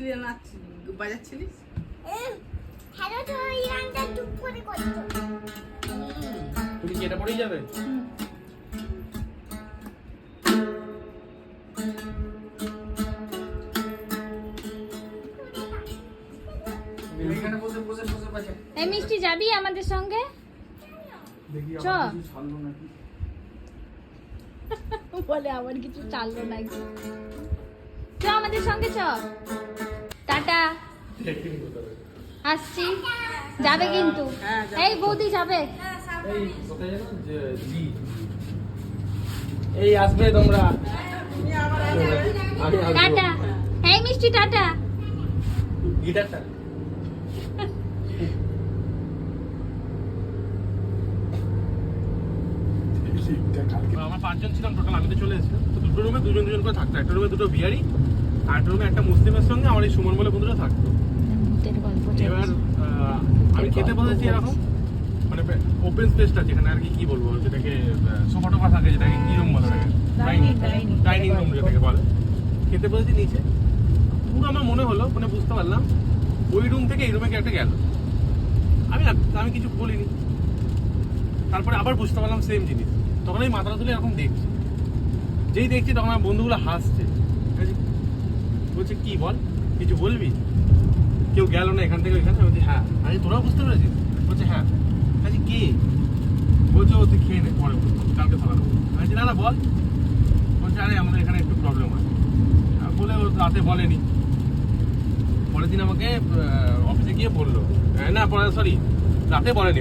করছিলি না বাজাচ্ছিলিস? হ্যালো তো এই গানটা চুপ করে করছো। তুমি কি এটা পড়েই যাবে? এই মিষ্টি যাবি আমাদের সঙ্গে? চ বলে আমার কিছু চাললো নাকি। চ আমাদের সঙ্গে চ। টাটা, আসছি। যাবে কিন্তু। এই বৌদি যাবে। এই কোথায় যেন জি এই আসবে তোমরা। আমি আসবো। টাটা। এই মিষ্টি টাটা। গিটারটা আমরা 5 জন ছিলাম টোটাল। আমি তো চলে এসেছিলাম। তো দুটো রুমে দুজন দুজন করে থাকতো। একটা রুমে দুটো বিহারি আর একটা রুমে একটা মুসলিমের সঙ্গে আমার এই সুমন বলে বন্ধুরা থাকতো। এবার আমি খেতে বসেছি এরকম মানে ওপেন স্পেসটা যেখানে আর কি বলবো যেটাকে সোফা টোফা থাকে, যেটাকে কি রুম বলে থাকে, ডাইনিং রুম যেটাকে বলে। খেতে বসেছি নিচে, পুরো আমার মনে হলো মানে বুঝতে পারলাম ওই রুম থেকে এই রুমে কি একটা গেল। আমি কিছু বলিনি। তারপরে আবার বুঝতে পারলাম সেম জিনিস। তখন আমি মাথাটা তুলে এরকম দেখছি, যেই দেখছি তখন আমার বন্ধুগুলো হাসছে, বলছে কি বল কিছু বলবি, কেউ গেল না এখান থেকে ওইখানে? বলছি হ্যাঁ। আরে তোরাও বুঝতে পেরেছিস? বলছে হ্যাঁ। আচ্ছা কে? বলছে ও তুই খেয়ে নে, পরে কালকে সকালে। আমি না না বল। বলছে আরে আমাদের এখানে একটু প্রবলেম হয় বলে ও রাতে বলেনি। পরের দিন আমাকে অফিসে গিয়ে বললো, না পরে সরি রাতে বলেনি,